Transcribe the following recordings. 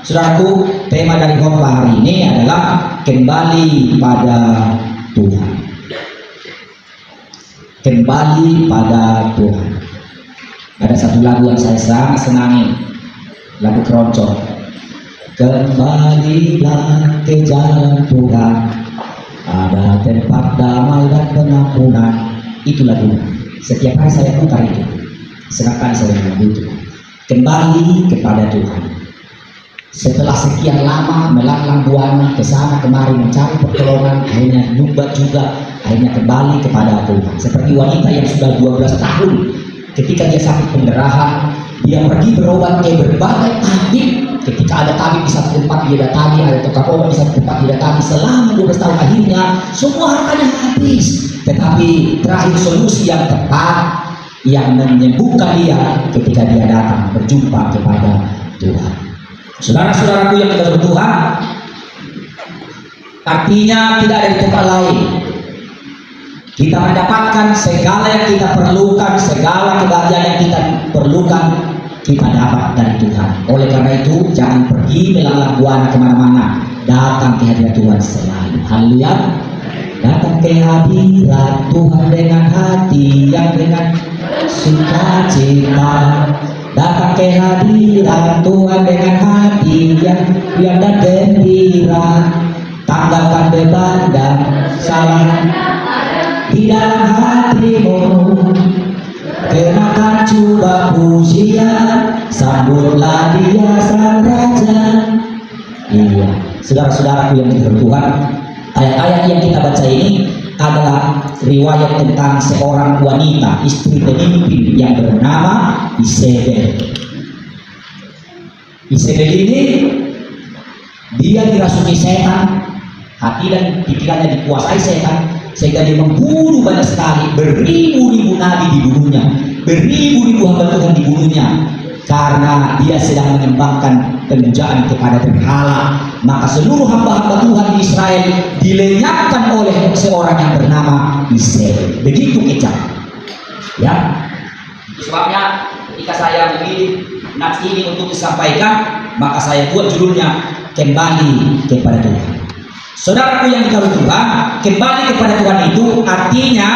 Saudaraku, tema dari khotbah hari ini adalah kembali pada Tuhan. Kembali pada Tuhan. Ada satu lagu yang saya sangat senangi, lagu keroncong. Kembalilah ke jalan Tuhan, ada tempat damai dan pengampunan. Itu lagunya. Setiap hari saya putar itu. Senang kali saya lagu itu. Kembali kepada Tuhan. Setelah sekian lama melanglang buana ke sana kemari mencari pertolongan, akhirnya nyumbat juga, akhirnya kembali kepada Tuhan. Seperti wanita yang sudah 12 tahun, ketika dia sakit pendarahan, dia pergi berobat ke berbagai tabib. Ketika ada tabib di satu tempat dia datangi, ada tukang obat di satu tempat dia datangi, selama 12 tahun akhirnya semua hartanya habis. Tetapi terakhir solusi yang tepat yang menyembuhkan dia ketika dia datang berjumpa kepada Tuhan. Saudara-saudaraku yang kita Tuhan, artinya tidak ada di tempat lain. Kita mendapatkan segala yang kita perlukan, segala kebahagiaan yang kita perlukan, kita dapat dari Tuhan. Oleh karena itu, jangan pergi melanglang buana kemana-mana. Datang ke hadirat Tuhan selalu. Haleluya. Datang ke hadirat Tuhan dengan hati yang dengan sukacita. Datang ke hadirat Tuhan dengan hati yang riang dan gembira. Tanggalkan beban dan salah di dalam hatimu. Kenakan coba pujian, sambutlah dia sang raja. Iya, saudara-saudaraku yang diberkati Tuhan, ayat-ayat yang kita baca ini adalah riwayat tentang seorang wanita, istri pemimpin yang bernama Isabel. Isabel ini dia dirasuki setan, hati dan pikirannya dikuasai setan, sehingga dia membunuh banyak sekali, beribu-ribu nabi dibunuhnya, beribu-ribu hamba Tuhan dibunuhnya, karena dia sedang mengembangkan pemujaan kepada berhala. Maka seluruh hamba-hamba Tuhan di Israel dilenyapkan oleh seorang yang bernama Isabel. Begitu kejam. Ya, sebabnya ketika saya memilih nats ini untuk disampaikan, maka saya buat judulnya kembali kepada Tuhan. Saudaraku yang dikasihi Tuhan, kembali kepada Tuhan itu artinya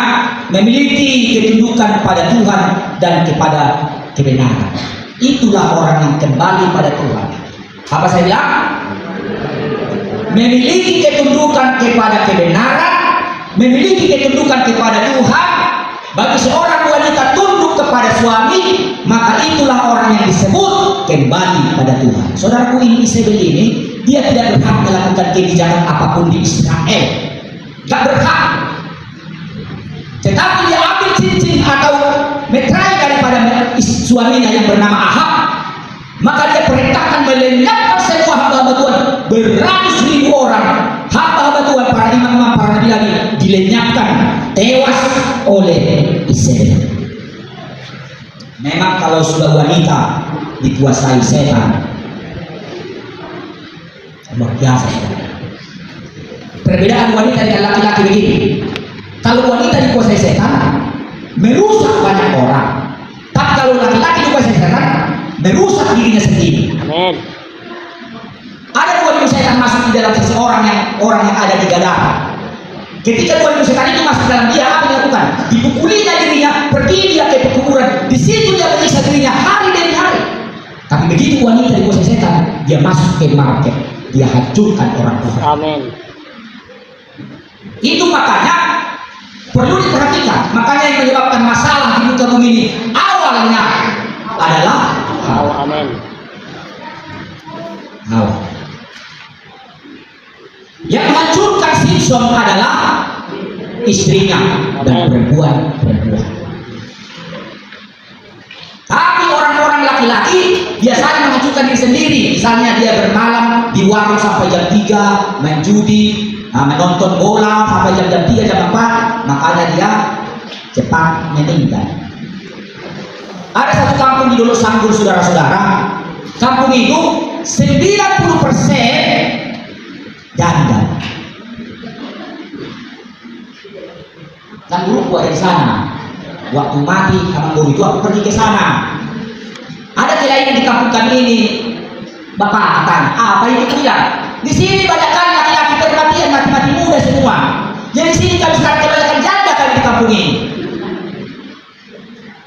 memiliki ketundukan pada Tuhan dan kepada kebenaran. Itulah orang yang kembali pada Tuhan. Apa saya bilang? Memiliki ketundukan kepada kebenaran, memiliki ketundukan kepada Tuhan. Bagi seorang wanita tunduk kepada suami, maka itulah orang yang disebut kembali pada Tuhan. Saudaraku, ini Isabel ini, dia tidak berhak melakukan kebijakan apapun di Israel. Gak berhak. Tetapi dia ambil cincin atau meterai daripada suaminya yang bernama Ahab, maka dia perintahkan melenyapkan semua hamba-hamba Tuhan, beratus-ribu orang hamba-hamba Tuhan, para imam-imam, para nabi lagi dilenyapkan, tewas oleh Isabel. Memang kalau sudah wanita dikuasai setan, luar biasa. Perbedaan wanita dengan laki-laki begini. Kalau wanita dikuasai setan, merusak banyak orang. Tapi kalau laki-laki dikuasai setan, merusak dirinya sendiri. Amin. Ada dua ilmu setan masuk di dalam seseorang yang ada di gadara. Ketika dua ilmu setan itu masuk dalam dia, apa yang dilakukan? Dipukulinya dirinya, pergi dia ke pekuburan. Di situ dia menyiksa dirinya hari demi hari. Tapi begitu wanita dikuasai setan, dia masuk ke market, dia hancurkan orang-orang. Amin. Itu makanya perlu diperhatikan. Makanya yang menyebabkan masalah di muka bumi ini awalnya adalah Hawa. Amin. Hawa. Yang menghancurkan Simpson adalah istrinya dan perempuan-perempuan. Tapi orang-orang laki-laki biasanya menghancurkan diri sendiri. Misalnya dia bermalam di warung sampai jam 3, main judi, menonton bola sampai jam 3, jam 4, makanya dia cepat meninggal. Ada satu kampung di Dolo Sanggur, saudara-saudara. Kampung itu 90% janda. Kan guruku ada di sana. Waktu mati sama guru itu aku pergi ke sana. Ada kelainan di kampung kami ini. Bapak katanya, apa itu bilang? Di sini banyak kali laki-laki perhatian, mati-mati muda semua. Jadi di sini kami sekarang kebanyakan janda kali di kampung ini.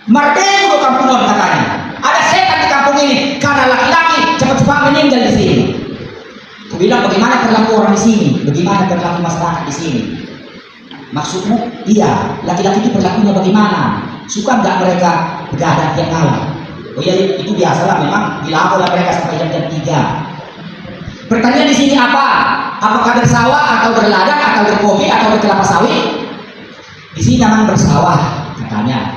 Merdeka kampungan katanya. Ada setan di kampung ini karena laki-laki cepat-cepat meninggal di sini. Aku bilang bagaimana perilaku orang di sini, bagaimana perilaku masyarakat di sini. Maksudmu? Iya, laki-laki itu perilakunya bagaimana? Suka nggak mereka begadang tiap malam? Oh iya, itu biasalah memang dilapor mereka sampai jam-jam 3. Pertanyaan di sini apa? Apakah bersawah atau berladang atau berkopi atau berkelapa sawit? Di sini memang bersawah katanya.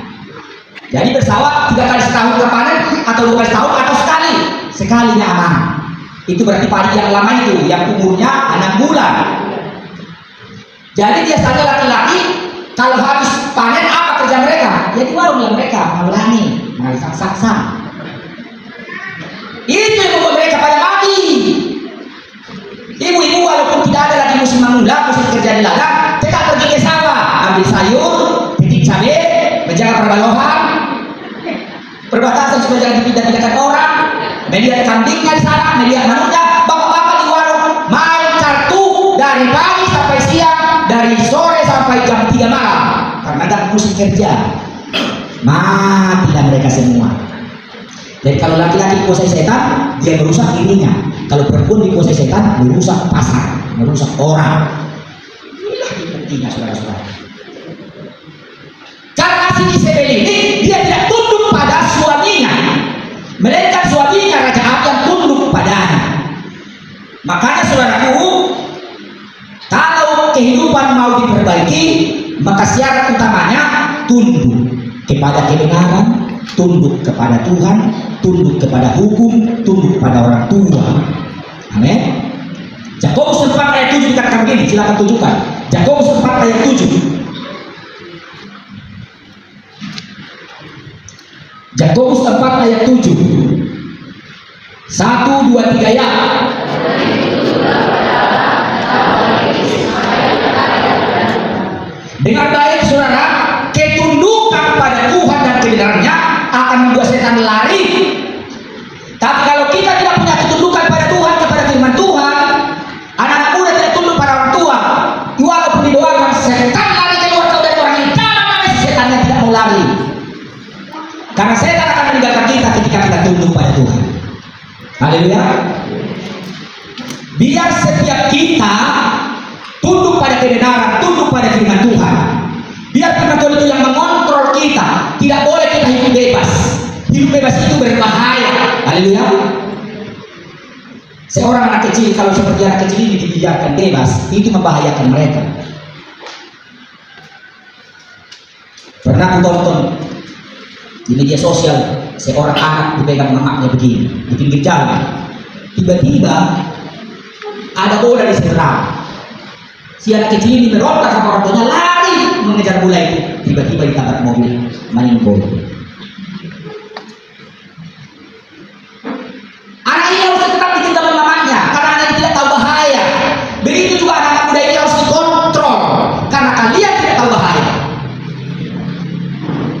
Jadi bersawah 3 kali setahun terpanen atau 2 kali setahun atau sekali? Sekalinya aman. Itu berarti padi yang lama itu yang umurnya 6 bulan. Jadi biasanya laki-laki kalau habis panen apa kerja mereka? Ya di warung yang mereka melayani, sang-sang. Itu yang membuat mereka pada mati. Ibu-ibu walaupun tidak ada lagi musim mengulang, musim kerja di ladang, tetap pergi ke sawah, ambil sayur, petik cabai, menjaga perbalohan, perbatasan supaya jangan dipindah-pindahkan orang, melihat kambingnya di sana, melihat manusia, bapak-bapak di warung main kartu dari pagi sampai siang, dari sore sampai jam 3 malam, karena ada musim kerja. Matilah mereka semua. Jadi kalau laki-laki dikuasai setan, dia merusak dirinya. Kalau perempuan dikuasai setan, merusak pasar, merusak orang. Inilah pentingnya saudara-saudara. Karena si Isabel ini dia tidak tunduk pada suaminya, melainkan suaminya Raja Ahab yang tunduk padanya. Makanya saudaraku, kalau kehidupan mau diperbaiki, maka syarat utamanya tunduk kepada kebenaran, tunduk kepada Tuhan, tunduk kepada hukum, tunduk pada orang tua. Amin. Yakobus 4 ayat 7 dikatakan begini, silakan tunjukkan. Yakobus 4 ayat 7. Yakobus 4 ayat 7. 1, 2, 3 ya. Dengan baik saudara, ketundukan pada Tuhan dan kebenarannya akan membuat setan lari. Tapi kalau kita tidak punya ketundukan pada Tuhan, kepada firman Tuhan, anak muda tidak tunduk pada orang tua, walaupun didoakan setan lari keluar dari orang ini, karena setannya tidak mau lari. Karena setan akan meninggalkan kita ketika kita tunduk pada Tuhan. Haleluya. Biar setiap kita tunduk pada kebenaran, tunduk pada firman Tuhan. Biar firman Tuhan itu yang mengontrol kita. Tidak boleh kita hidup bebas. Hidup bebas itu berbahaya. Haleluya. Seorang anak kecil, kalau seperti anak kecil ini dibiarkan bebas, itu membahayakan mereka. Pernah aku tonton di media sosial, seorang anak dipegang mamanya begini di pinggir jalan. Tiba-tiba ada bola diserang. Si anak kecil ini berontak sama orang tuanya, lari mengejar bola itu. Tiba-tiba ditabrak mobil main bola. Anak ini harus tetap ditinggal oleh mamanya karena anak ini tidak tahu bahaya. Begitu juga anak muda ini harus dikontrol karena kalian tidak tahu bahaya.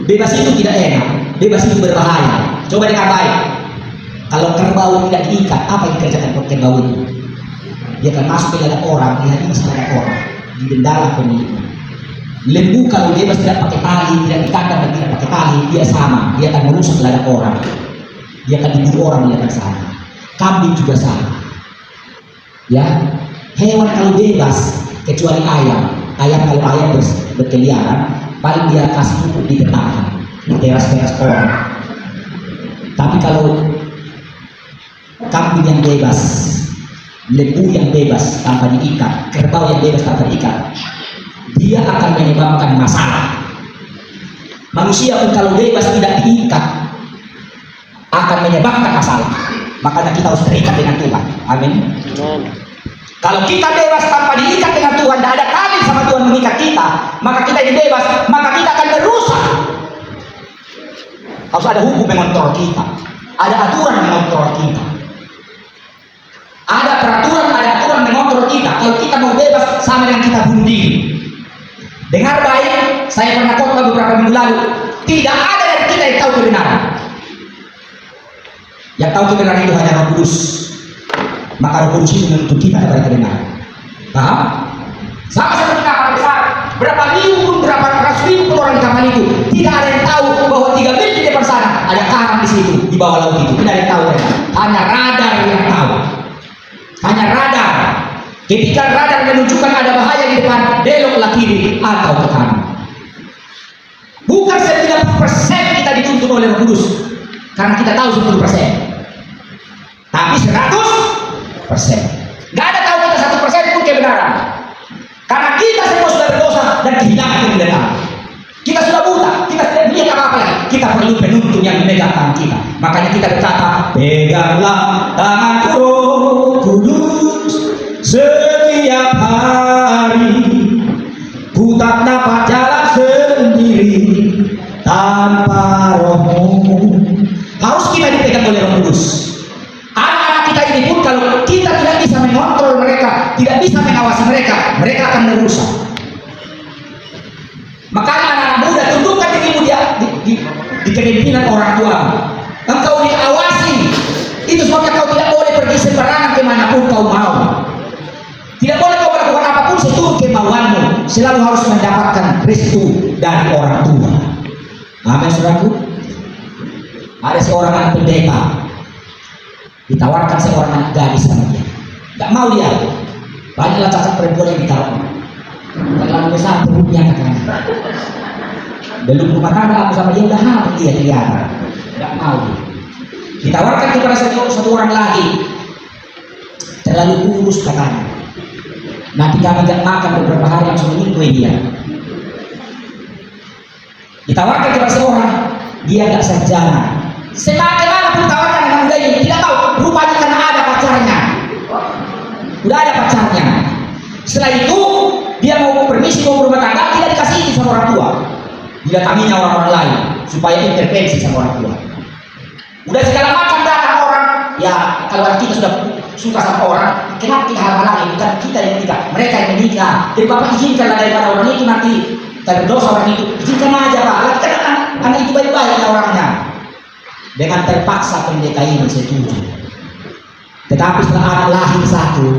Bebas itu tidak enak, bebas itu berbahaya. Coba dengar baik. Kalau kerbau tidak diikat, apa yang dikerjakan kerbau itu? Dia akan masuk ke ladang orang, dia habis ladang orang, didendala pemiliknya. Lembu kalau dia tidak pakai tali, tidak dikandang dan tidak pakai tali, dia sama, dia akan merusak ladang orang. Dia akan dibunuh orang di ladang sana. Kambing juga sama. Ya, hewan kalau bebas, kecuali ayam. Ayam kalau ayam berkeliaran, paling dia kasih pupuk di petang, di teras-teras orang. Tapi kalau kambing yang bebas, lembu yang bebas tanpa diikat, kerbau yang bebas tanpa diikat, dia akan menyebabkan masalah. Manusia pun kalau bebas tidak diikat akan menyebabkan masalah. Makanya kita harus terikat dengan Tuhan. Amin. Kalau kita bebas tanpa diikat dengan Tuhan, tidak ada tali sama Tuhan mengikat kita, maka kita ini bebas, maka kita akan merusak. Harus ada hukum mengontrol kita, ada aturan mengontrol kita. Ada peraturan, ada aturan mengontrol kita. Kalau kita mau bebas, sama dengan kita bunuh diri. Dengar baik, saya pernah khotbah beberapa minggu lalu. Tidak ada dari kita yang tahu kebenaran. Yang tahu kebenaran itu hanya Roh Kudus. maka Roh Kudus itu menuntut kita kepada kebenaran. Paham? Sama seperti kapal besar, berapa ribu pun, berapa ratus ribu pun orang di kapal itu, tidak ada yang tahu bahwa 3 mil di depan sana ada karang di situ, di bawah laut itu. Tidak ada yang tahu mereka. Hanya radar yang tahu. Hanya radar. Ketika radar menunjukkan ada bahaya di depan, beloklah kiri atau ke kanan. Bukan 90% kita dituntun oleh Roh Kudus, karena kita tahu 10%. Tapi 100%. Gak ada tahu kita 1% pun kebenaran. Karena kita semua sudah berdosa dan kehilangan kebenaran. Kita sudah buta, kita tidak melihat apa-apa lagi. Kita perlu penuntun yang memegang tangan kita. Makanya kita berkata, peganglah tanganku Roh Kudus setiap hari. Ku tak dapat jalan sendiri tanpa Roh-Mu. Harus kita dipegang oleh Roh Kudus. Anak-anak kita ini pun kalau kita tidak bisa mengontrol mereka, tidak bisa mengawasi mereka, mereka akan merusak. Makanya anak-anak muda, tundukkan dirimu di kepemimpinan orang tua. Engkau diawasi. Itu sebabnya kau tidak boleh pergi sembarangan kemanapun kau mau. Tidak boleh kau melakukan apapun seturut kemauanmu. Selalu harus mendapatkan restu dari orang tua. Amin, saudaraku. Ada seorang anak pendeta, ditawarkan seorang anak gadis sama dia. Gak mau dia. Banyaklah cacat perempuan yang ditawarkan. Terlalu besar perutnya katanya. Belum rumah tangga aku sama dia udah hamil dia kelihatan. Gak mau dia. Ditawarkan kepada satu orang lagi. Terlalu kurus katanya. Nanti kami gak makan beberapa hari langsung minggu dia. Ditawarkan kepada seorang, dia gak sarjana. Semakin mana pun tawarkan anak muda ini, tidak tahu. Rupanya karena ada pacarnya. Udah ada pacarnya. Setelah itu dia mau permisi mau berumah tangga, tidak dikasih izin sama orang tua. Didatanginya orang-orang lain supaya intervensi sama orang tua. Udah segala macam datang orang. Ya kalau kita sudah suka sama orang, kenapa kita halangi? Bukan kita yang menikah, mereka yang menikah. Jadi bapak izinkanlah daripada orang itu nanti terdosa orang itu. Izinkan aja pak. Karena anak itu baik-baik orangnya. Dengan terpaksa pendeta ini setuju. Tetapi setelah anak lahir satu,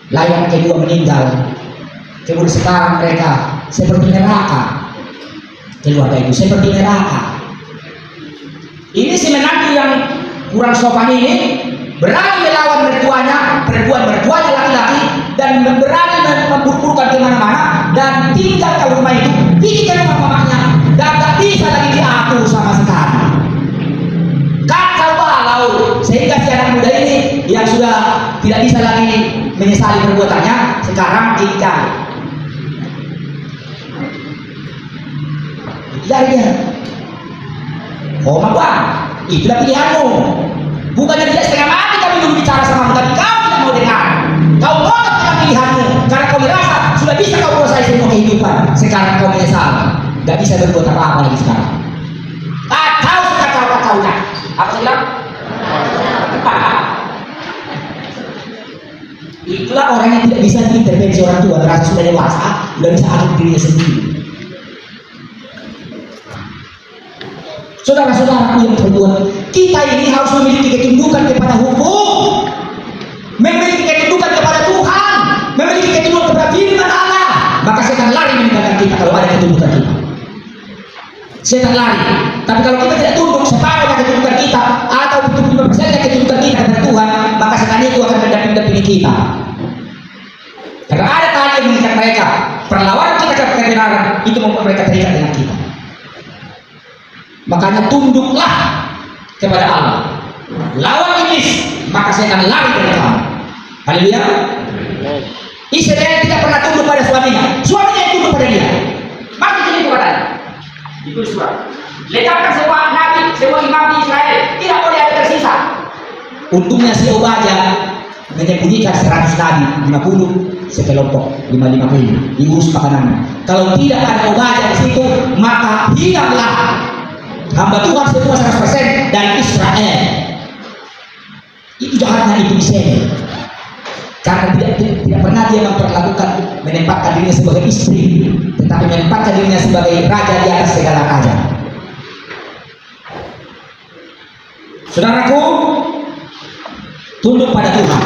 yang kedua meninggal, kemudian sekarang mereka seperti neraka. Keluarga itu seperti neraka. Ini si menantu yang kurang sopan ini berani melawan mertuanya, mertuanya laki-laki, dan berani memburukkan kemana-mana dan tinggal ke rumah itu, pergi ke rumah mamanya, dan tak bisa lagi diatur sama sekali. Kacau balau, sehingga si anak muda ini yang sudah tidak bisa lagi menyesali perbuatannya, sekarang tinggal. Dari dia, koma bang, itulah pilihanmu. Bukannya tidak setengah mati kami belum bicara sama kamu, tapi kau tidak mau dengar. Kau menolak dengan pilihanmu karena kau merasa sudah bisa kau kuasai semua kehidupan. Sekarang kau menyesal, tidak bisa berbuat apa-apa lagi sekarang. Kau sekacau-kacaunya. Apa saya bilang? Itulah orang yang tidak bisa diintervensi orang tua, merasa sudah dewasa, sudah bisa atur dirinya sendiri. Saudara-saudaraku yang terbuat, kita ini harus memiliki ketundukan kepada hukum, memiliki ketundukan kepada Tuhan, memiliki ketundukan kepada firman Allah. Maka setan lari meninggalkan kita kalau ada ketundukan kita. Setan lari. Tapi kalau kita tidak tunduk separuhnya ketundukan kita atau 75% ketundukan kita kepada Tuhan, maka setan itu akan mendampingi kita. Karena ada tali yang mengikat mereka. Perlawanan kita kepada kebenaran itu membuat mereka terikat dengan kita. Makanya tunduklah kepada Allah. Lawan iblis, maka setan lari dari kamu. Haleluya. Istri yang tidak pernah tunduk pada suaminya, suaminya yang tunduk pada dia. Mati jadi kepadanya. Itu surat. Letakkan semua nabi, semua imam di Israel, tidak boleh ada tersisa. Untungnya si Obadya menyembunyikan 100 nabi, 50 sekelompok, 50 diurus pakanannya. Kalau tidak ada Obadya di situ, maka hilanglah hamba Tuhan semua 100% dari Israel. Itu jahatnya iblis ini. Karena tidak pernah dia menempatkan dirinya sebagai istri, tetapi menempatkan dirinya sebagai raja di atas segala raja. Saudaraku, Tunduk pada Tuhan.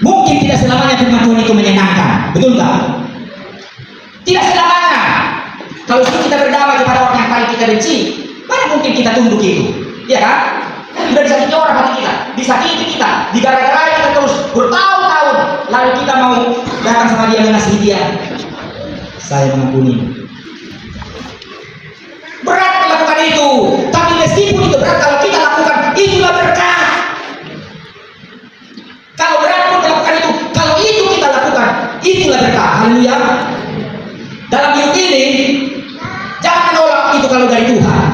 Mungkin tidak selamanya firman Tuhan itu menyenangkan, betul nggak? Tidak selamanya. Kalau kita berdamai kepada orang yang paling kita benci, mana mungkin kita tunduk itu, ya kan? Sudah disakiti orang hati kita, disakiti kita, digara-garai kita terus bertahun-tahun, lalu kita mau datang sama dia mengasihi dia. Saya mengampuni. Berat melakukan itu, tapi meskipun itu berat, kalau kita lakukan, itulah berkah. Kalau berat pun melakukan itu, kalau itu kita lakukan, itulah berkah. Haleluya. Dalam hidup ini, jangan menolak itu kalau dari Tuhan.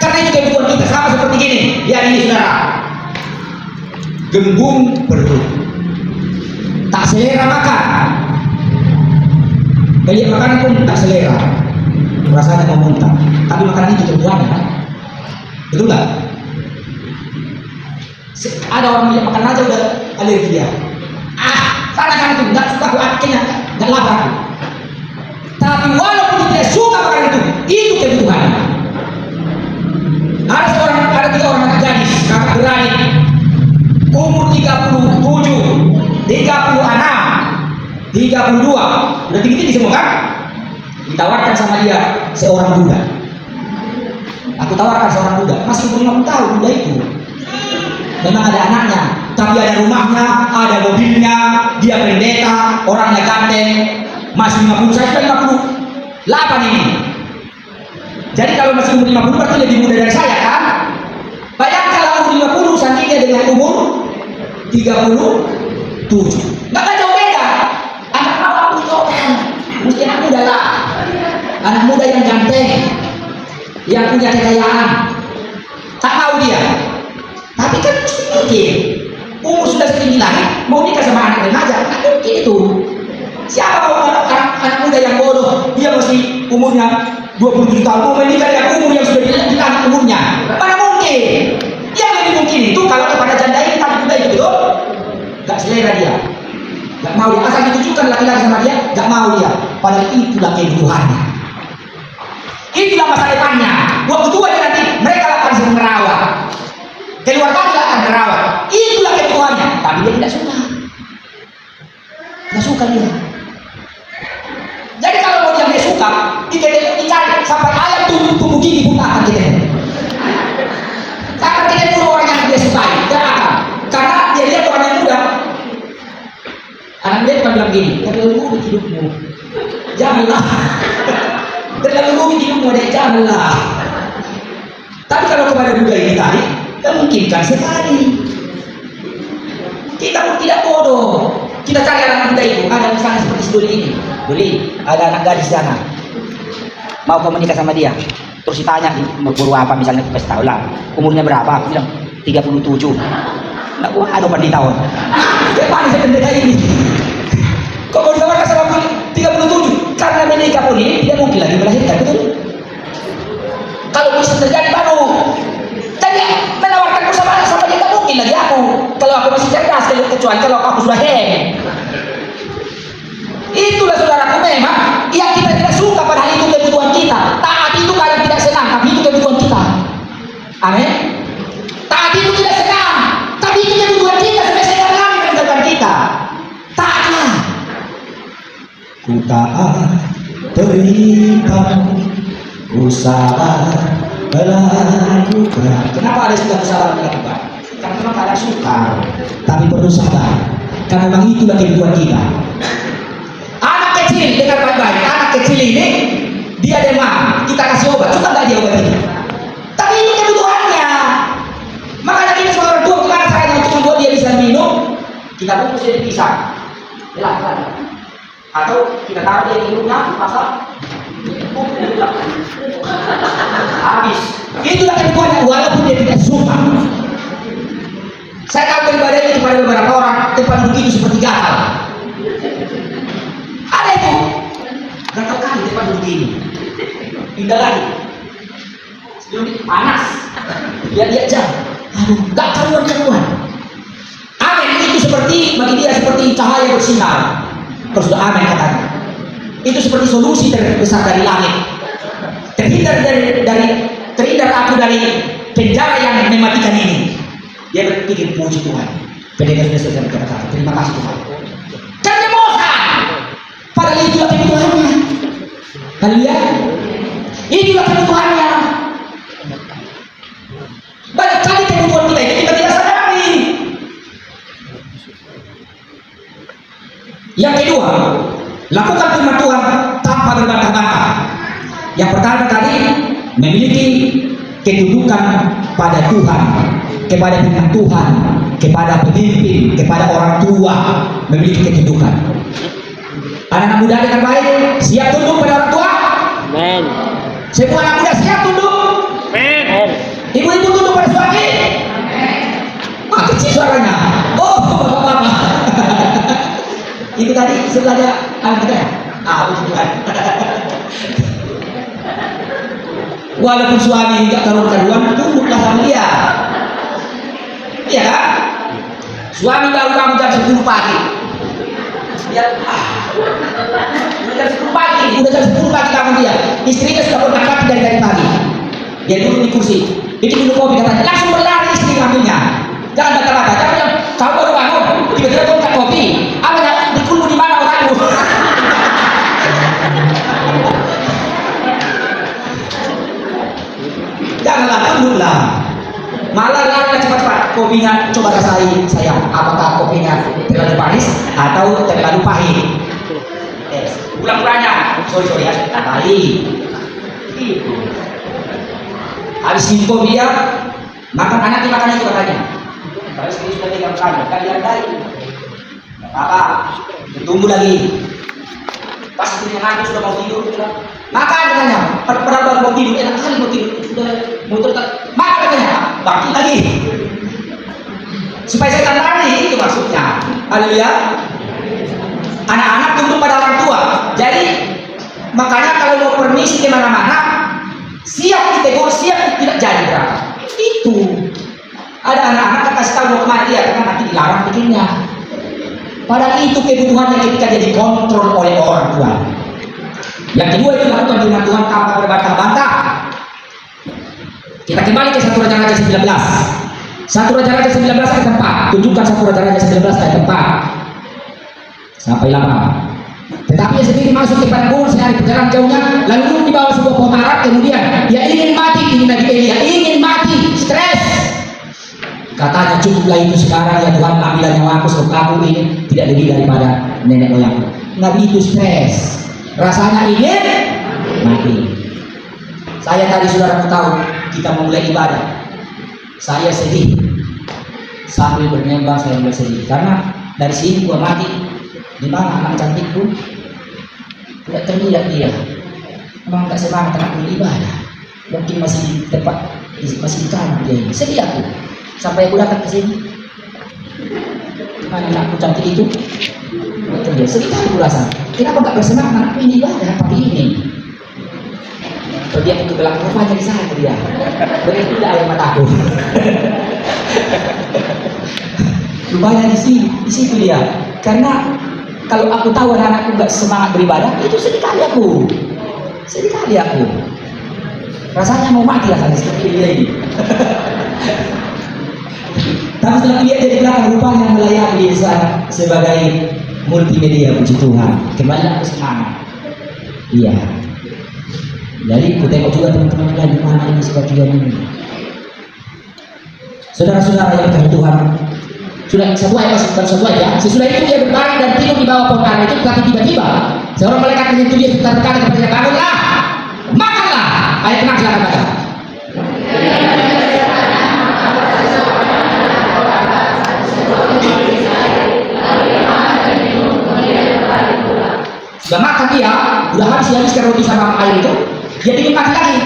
Karena itu kebutuhan kita sama seperti gini. Lihat ini saudara, gembung perut, tak selera makan. Banyak makanan pun tak selera, rasanya mau muntah. Tapi makanan itu kebutuhannya, kan? Betul nggak? Ada orang yang makan aja udah alergi dia. Karena kan itu nggak suka, aku akhirnya nggak lapar. Tapi walaupun dia tidak suka makanan itu kebutuhannya. Ada 3 orang anak gadis, kakak beradik, umur 37, 36, 32, udah tinggi-tinggi semua kan? Ditawarkan sama dia seorang budak. Aku tawarkan seorang budak, masih umur 50 tahun budak itu. Memang ada anaknya, tapi ada rumahnya, ada mobilnya, dia pendeta, orangnya ganteng, masih 50, saya sudah 58 ini. Jadi kalau masih umur 50 berarti lebih muda dari saya kan? Bayangkan kalau umur 50 sandingnya dengan umur 37. Nggak jauh beda. Anak aku itu mesti anak muda lah. Anak muda yang ganteng, yang punya kekayaan. Tak mau dia. Tapi kan mesti mungkin. Umur sudah setinggi lagi, mau nikah sama anak remaja, tak mungkin itu. Siapa mau anak muda yang bodoh, dia masih umurnya 27 tahun, mau menikah dengan umur yang sudah dilanjutkan umurnya? Mana mungkin? Yang lebih mungkin itu kalau kepada janda ini tadi muda itu betul, gak selera dia, gak mau dia. Asal ditujukan laki-laki sama dia, gak mau dia. Padahal itulah kebutuhannya, itulah masa depannya. Waktu tua nanti mereka akan sering merawat, keluarga dia akan merawat. Itulah kebutuhannya, tapi dia tidak suka, tidak suka dia. Jadi kalau mau dia suka, dicari sampai ayam tumbuh gigi pun akan kita. Akan kita bunuh orang yang dia sukai, tidak akan. Karena dia lihat orang yang muda. Anak dia cuma bilang gini, terlalu rumit hidupmu, janganlah. Terlalu rumit hidupmu, deh, janganlah. Tapi kalau kepada budak ini tadi, memungkinkan sekali. Kita pun tidak bodoh. Kita cari anak muda itu, ada misalnya seperti si Duli ini. Duli, ada anak gadis di sana, mau kamu nikah sama dia. Terus ditanya, mau buru apa misalnya, kasih tahu lah, umurnya berapa? Aku bilang 37. Nah, aduh 4 tahun. Gimana saya pendeta ini? Kok mau ditawarkan sama aku 37? Karena menikah pun ini tidak mungkin lagi melahirkan, betul? Kalau bisa terjadi baru. Jadi menawarkanku sama dia tak mungkin lagi aku. Kalau aku masih cerdas, kecuali kalau aku sudah hem. Itulah saudaraku, memang yang kita tidak suka padahal itu kebutuhan kita. Taat itu kadang tidak senang, tapi itu kebutuhan kita. Amin. Taat itu tidak senang, tapi itu kebutuhan kita. Sebenarnya kami menentukan kita. Taatlah. Ku taat perintahmu, ku sabar melakukan. Kenapa ada suka sabar melakukan? Karena memang ada suka, tapi perlu sabar. Karena memang itulah kebutuhan kita. Kecil, dengar baik-baik, anak kecil ini dia demam, kita kasih obat, suka nggak dia obat ini? Tapi ini kebutuhannya. Makanya kita sebagai orang tua gimana caranya untuk membuat dia bisa minum? Kita bungkus dia di pisang, pelan-pelan. Atau kita taruh dia di hidungnya, pasang, habis. Itulah kebutuhannya, walaupun dia tidak suka. Saya tahu pribadi kepada beberapa orang tempat duduk itu seperti gatal. Ada itu, gatal kali tempat duduk ini. Pindah lagi, sebelum itu panas, dia jam. Aduh, gak karuan. Amin, itu seperti bagi dia seperti cahaya bersinar. Terus sudah amin katanya. Itu seperti solusi terbesar dari langit. Terhindar aku dari penjara yang mematikan ini. Dia berpikir puji Tuhan. Pendekar sudah selesai berkata-kata, terima kasih Tuhan. Karena bosan. Padahal itulah kebutuhannya. Haleluya. Itulah kebutuhannya. Banyak kali kebutuhan kita itu kita tidak sadari. Yang kedua, lakukan firman Tuhan tanpa berbantah-bantah. Yang pertama tadi, memiliki kedudukan pada Tuhan, kepada firman Tuhan, kepada pemimpin, kepada orang tua, memiliki kedudukan. Anak-anak muda dengan baik, siap tunduk pada orang tua? Amen. Semua anak muda siap tunduk? Amen. Ibu-ibu tunduk pada suami? Wah, kecil suaranya. Oh, bapak-bapak. Itu tadi sebelahnya anak kita. Puji Tuhan. Walaupun suami tidak karuan-karuan, tunduklah sama dia. Iya kan? Suami baru bangun jam 10 pagi. Dia udah jam 10 pagi, bangun dia. Istrinya sudah berangkat dari pagi. Dia duduk di kursi, bikin dulu kopi katanya. Langsung berlari istri ngambilnya. Jangan bata-bata, jangan kau baru bangun, tiba-tiba kau minta kopi. Apa ya? Dikulu di mana orangmu? Janganlah, tunduklah. Malah lari cepat-cepat. Kopinya coba rasai sayang. Apakah kopinya terlalu manis atau terlalu pahit? Ulang-ulangnya. Sorry ya. Baik. Habis minum kopi ya, makan anaknya makan itu katanya. Kalau istri sudah pegang kanan, kalian baik. Tidak apa-apa. Tunggu lagi. Pas istrinya ngantuk sudah mau tidur, makan katanya. Padahal mau tidur, enak sekali mau tidur. Sudah mau tertak, makan katanya. Bangkit lagi. Supaya saya tandani, itu maksudnya. Haleluya. Anak-anak tunduk pada orang tua. Jadi makanya kalau mau permisi kemana-mana, siap ditegur, siap tidak jadi berapa. Itu. Ada anak-anak yang kasih tahu mau kemana dia, karena nanti dilarang bikinnya. Padahal itu kebutuhannya ketika jadi kontrol oleh orang tua. Yang kedua itu lakukan firman Tuhan tanpa berbantah-bantah. Kita kembali ke 1 Raja-Raja 19. 1 Raja-Raja 19 ayat 4. Tunjukkan 1 Raja-Raja 19 ayat 4 sampai 8. Tetapi ia sendiri masuk ke padang gurun sehari perjalanan jauhnya, lalu duduk di bawah sebuah pohon ara. Kemudian dia ingin mati, ini Nabi Elia ingin mati, stres. Katanya, cukuplah itu sekarang ya Tuhan, ambillah nyawaku sebab aku ini tidak lebih daripada nenek moyangku. Nabi itu stres, rasanya ingin mati. Saya tadi saudara tahu kita memulai ibadah, saya sedih sambil bernyembah, saya mulai sedih karena dari sini gua mati. Di mana anak cantikku? Tidak terlihat dia. Memang tak semangat anak beribadah. Mungkin masih di tempat, masih di kanan dia ini. Sedih aku. Sampai aku datang ke sini. Mana anakku cantik itu? Betul dia. Sedih aku rasa. Kenapa tak bersemangat anakku ini ibadah? Tapi ini. Kalau dia ke belakang rupanya di sana dia. Begitu tidak air mataku. Rupanya di situ dia. Karena kalau aku tahu anak-anakku nggak semangat beribadah, itu sedih kali aku. Rasanya mau mati rasanya seperti dia ini. Tapi setelah lihat dari belakang rupanya melayani di sana sebagai multimedia, puji Tuhan. Kembali aku semangat. Iya. Jadi aku tengok juga teman-teman lain di mana ini sebagian ini. Saudara-saudara yang kasih Tuhan. Sudah satu ayat, sesudah itu dia berbaring dan tidur di bawah pohon ara itu, tapi tiba-tiba seorang malaikat menyentuh dia serta berkata kepadanya, bangunlah, makanlah. Ayat 6 silakan baca. Sudah makan dia, sudah habiskan roti sama air itu, dia ingin mati lagi,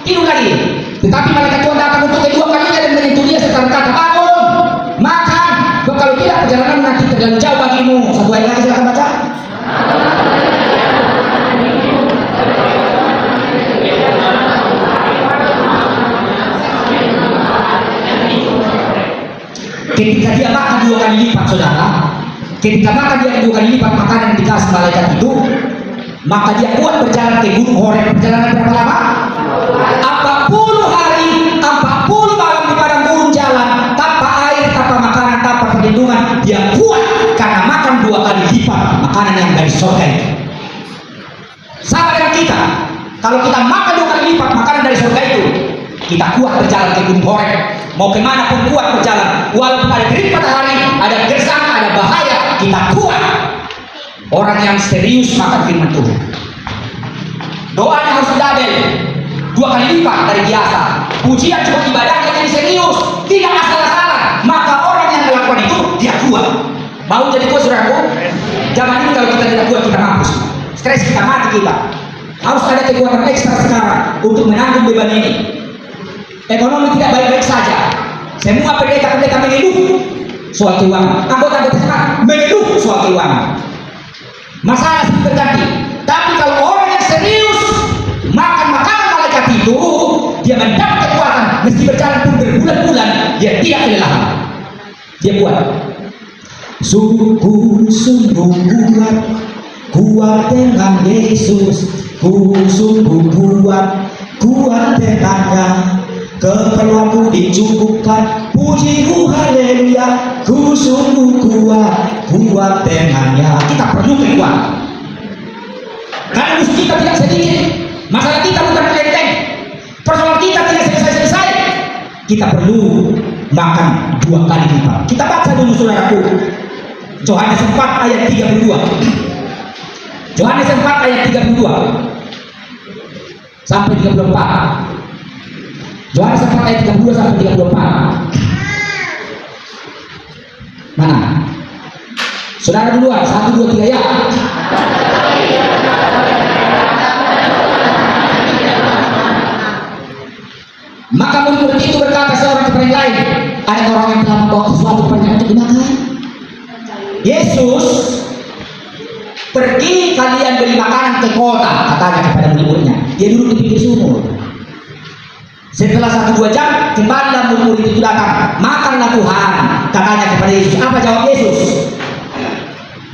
tidur lagi. Tetapi malaikat Tuhan datang untuk kedua kalinya dan menyentuh dia serta berkata, bangun, makan. Kalau tidak perjalanan nanti terlalu jauh bagimu. Satu ayat lagi silakan baca. Ketika dia makan 2 kali lipat, saudara. Ketika makan dia 2 kali lipat makanan yang dikasih malaikat itu, maka dia kuat berjalan ke gunung Horeb. Perjalanan berapa lama? 40 hari, 40 malam di padang gurun jalan tanpa air, dia kuat karena makan 2 kali lipat makanan yang dari surga itu. Sama dengan kita, kalau kita makan 2 kali lipat makanan dari surga itu, kita kuat berjalan ke gunung Horeb. Mau kemana pun kuat berjalan, walaupun ada terik matahari, ada gersang, ada bahaya, kita kuat. Orang yang serius makan firman Tuhan, doanya harus double, 2 kali lipat dari biasa. Pujian cukup ibadahnya jadi serius, tidak asal-asalan. Maka orang yang melakukan itu dia kuat. Mau jadi kuat saudaraku? Zaman ini kalau kita tidak kuat kita mampus, stres kita mati kita. Harus ada kekuatan ekstra sekarang untuk menanggung beban ini. Ekonomi tidak baik-baik saja. Semua pendeta-pendeta mengeluh soal keuangan. Anggota-anggota sekarang mengeluh soal keuangan. Masalah silih berganti. Tapi kalau orang yang serius makan makanan malaikat itu, dia mendapat kekuatan. Meski berjalan pun berbulan-bulan, dia tidak kelelahan. Dia kuat. Sungguh-sungguh kuat dengan Yesus. Sungguh kuat dengannya. Keperluanku dicukupkan, pujiku haleluya. Ku sungguh kuat dengannya. Kita perlu kekuatan. Karena musuh kita tidak sedikit. Masalah kita bukan enteng. Persoalan kita tidak selesai-selesai. Kita perlu makan 2 kali lipat. Kita baca dulu saudaraku, Yohanes 4 ayat 32. Yohanes 4 ayat 32 sampai 34. Yohanes 4 ayat 32 sampai 34. Mana? Saudara duluan, 1, 2, 3 ya. Maka murid-murid itu berkata seorang kepada yang lain, ada orang yang telah membawa sesuatu kepada untuk dimakan. Yesus, pergi kalian beli makanan ke kota, katanya kepada murid-muridnya. Dia duduk di pinggir sumur. Setelah 1-2 jam, kembalilah murid-murid itu datang. Makanlah Tuhan, katanya kepada Yesus. Apa jawab Yesus?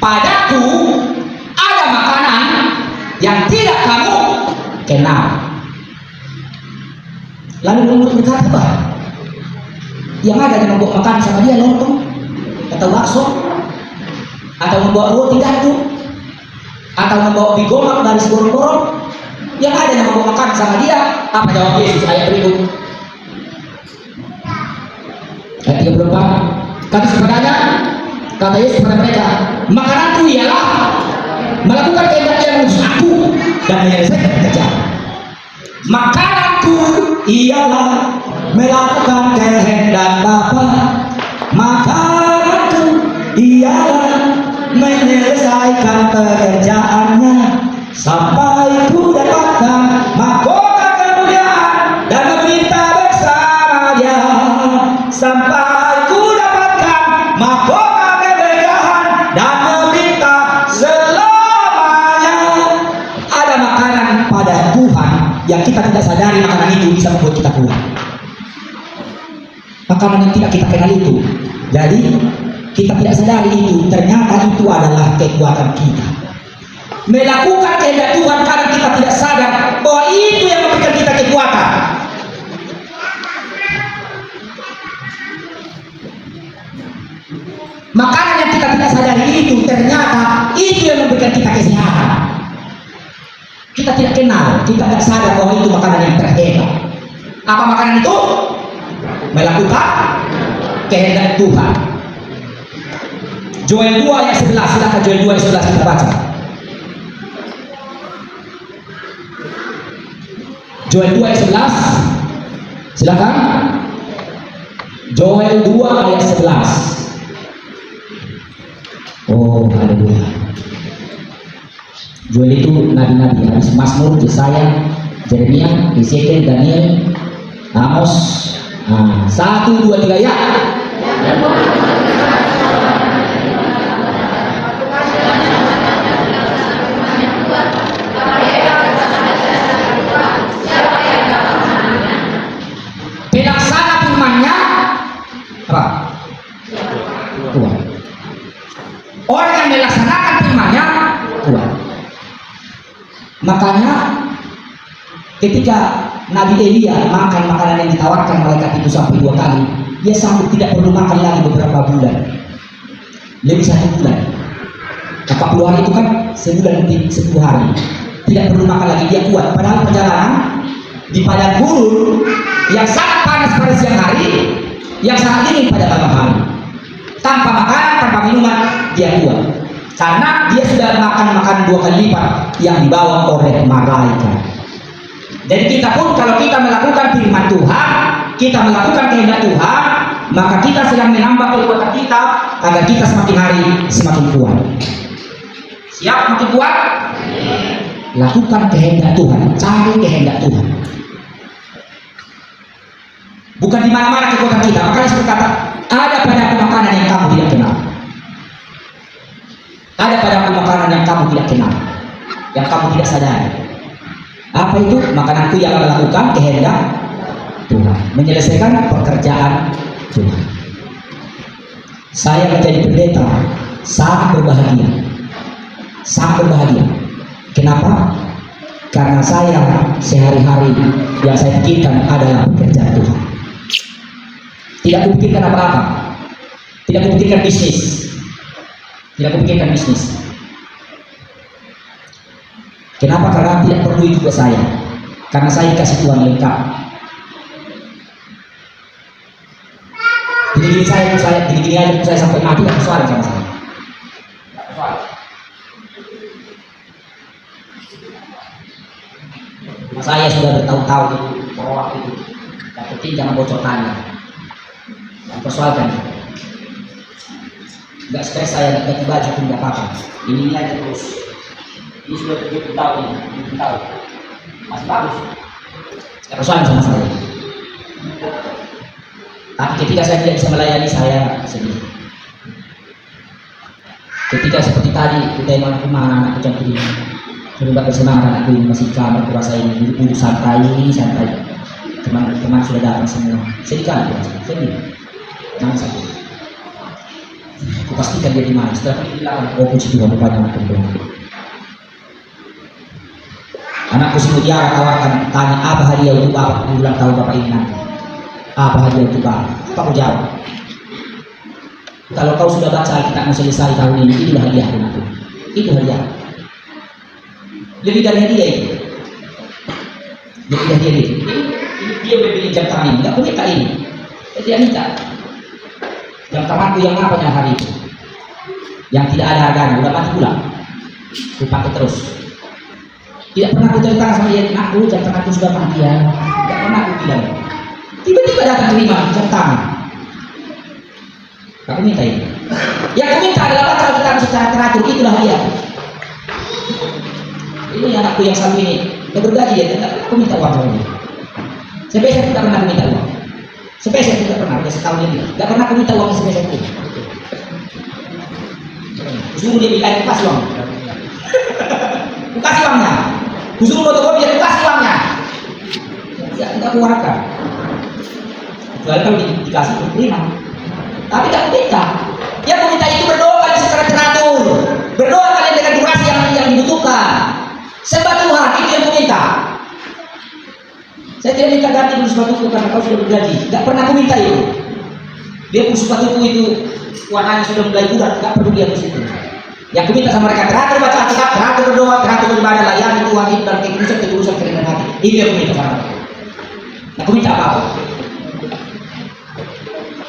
Padaku ada makanan yang tidak kamu kenal. Lalu murid berkata, apa? Yang ada yang membawa makan sama dia lontong atau bakso, atau membawa roti gantung, atau membawa bigomak dari seborong-borong. Yang ada yang mau makan sama dia. Apa jawab Yesus? Ayat berikut, ayat 34. Kata Yesus kepada mereka, makananku ialah melakukan kehendak yang mengutus aku dan menyelesaikan pekerjaan. Makananku ialah melakukan kehendak Bapa. Makananku ialah menyelesaikan pekerjaannya sampai ku dapatkan mahkota kemuliaan dan meminta bersama Dia. Sampai ku dapatkan mahkota keberkahan dan meminta selamanya. Ada makanan pada Tuhan yang kita tidak sadari, makanan itu bisa membuat kita kuat. Makanan yang tidak kita kenal itu, jadi kita tidak sadari itu, ternyata itu adalah kekuatan kita. Melakukan kehendak Tuhan karena kita tidak sadar bahwa itu yang memberikan kita kekuatan. Makanan yang kita tidak sadari itu, ternyata itu yang memberikan kita kesehatan. Kita tidak kenal, kita tidak sadar bahwa itu makanan yang terhebat. Apa makanan itu? Melakukan kehendak Tuhan. Joel 2 ayat 11, silakan Joel 2 ayat 11 kita baca. Joel 2 ayat 11, silakan. Joel 2 ayat 11. Oh, haleluya. Joel itu nabi-nabi, habis Mazmur, Yesaya, Yeremia, Ezekiel, Daniel, Amos. 1, 2, 3 ya. Pelaksana firman-Nya apa? Tuhan. Orang yang melaksanakan firman-Nya Tuhan. Makanya ketika Nabi Elia makan makanan yang ditawarkan malaikat itu sampai 2 kali, dia sanggup tidak perlu makan lagi beberapa bulan. lebih 1 bulan. 40 hari itu kan sebulan 10 hari. Tidak perlu makan lagi, dia kuat. Padahal perjalanan di padang gurun yang sangat panas pada siang hari, yang sangat dingin pada malam hari. Tanpa makanan, tanpa minuman, dia kuat. Karena dia sudah makan 2 kali lipat yang dibawa oleh malaikat. Jadi kita pun kalau kita melakukan firman Tuhan, kita melakukan kehendak Tuhan, maka kita sedang menambah kekuatan kita agar kita semakin hari semakin kuat. Siap makin kuat? Lakukan kehendak Tuhan, cari kehendak Tuhan. Bukan di mana-mana kekuatan kita. Makanya saya berkata, ada padaku makanan yang kamu tidak kenal. Ada padaku makanan yang kamu tidak kenal, yang kamu tidak sadari. Apa itu? Makananku yang melakukan kehendak Tuhan, menyelesaikan pekerjaan Tuhan. Saya menjadi pendeta sangat berbahagia, sangat berbahagia. Kenapa? Karena saya sehari-hari yang saya pikirkan adalah pekerjaan Tuhan. Tidak kupikirkan apa-apa, tidak kupikirkan bisnis, tidak kupikirkan bisnis. Kenapa? Karena tidak perlu itu buat saya. Karena saya dikasih Tuhan lengkap. Gini-gini aja saya sampai mati, tidak persoalan sama saya. Saya sudah bertahun-tahun itu, bahwa itu. Yang penting jangan bocor tanya. Yang persoalkan. Enggak stres saya, enggak ganti baju pun enggak apa-apa. Ini aja terus. Ini sudah 70 tahun ini, 70 tahun. Masih bagus. Enggak persoalan sama saya. Tapi ketika saya tidak bisa melayani, saya sedih. Ketika seperti tadi, kita yang anak-anak macam ini. Sudah bersemangat anakku ini masih kamar puasa ini, duduk santai, teman-teman sudah datang semua. Sedih kan puasa, sedih. Jangan sakit. Aku pastikan dia di mana. Setelah itu bilang, oh puji Tuhan rupanya anak berdoa. Anakku si Mutiara tawarkan, tanya apa hadiah untuk bapak ulang tahun bapak ini nanti. Apa hadiah untuk bapak? Apa aku jawab? Kalau kau sudah baca Alkitab selesai tahun ini, itulah hadiah anakku. Itu hadiah. Lebih dari hadiah itu. Lebih dari hadiah itu. Dia beli jam tangan ini, nggak punya kali ini. Dia minta. Jam tanganku yang apa yang hari itu? Yang tidak ada harganya, udah mati pula. Aku pakai terus. Tidak pernah aku cerita sama dia, aku jam tanganku sudah mati ya. Tidak pernah aku bilang. Tiba-tiba datang terima jam tangan. Aku minta ini. Yang aku minta adalah baca Alkitab secara teratur, itulah dia. Ini anakku yang satu ini, dia bergaji dia, aku minta uang sama dia. Sebesar tidak pernah aku minta uang. Sebesar tidak pernah, dia setahun ini. Tidak pernah aku minta uang sebesar itu. Suruh dia bilang, aku kasih uang. Aku kasih uangnya. Suruh fotokopi, aku kasih uangnya. Ya, tidak aku warahkan. Kecuali kalau dikasih, aku terima. Tapi tidak aku minta. Yang aku minta itu berdoa kalian secara teratur. Berdoa kalian dengan durasi yang dibutuhkan. Sembah Tuhan, itu yang aku minta. Saya tidak minta ganti dulu sepatuku karena kau sudah bergaji. Tidak pernah aku minta itu. Dia pun sepatuku itu warnanya sudah mulai pudar, tidak perlu dia ke situ. Yang aku minta sama mereka teratur baca Alkitab, teratur berdoa, teratur beribadah, layani Tuhan itu dan ketulusan kerendahan hati. Itu yang aku minta sama mereka. Aku minta apa-apa.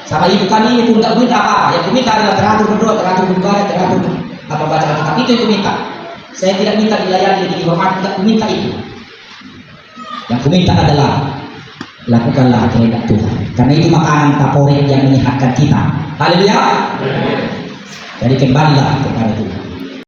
Sama ibu kami ini pun tidak minta apa-apa. Yang aku minta adalah teratur berdoa, teratur beribadah, teratur apa baca Alkitab. Itu yang aku minta. Saya tidak minta dilayani, dihormati, tidak minta itu. Yang ku minta adalah lakukanlah kehendak Tuhan. Karena itu makanan favorit yang menyehatkan kita. Haleluya. Jadi kembalilah kepada Tuhan.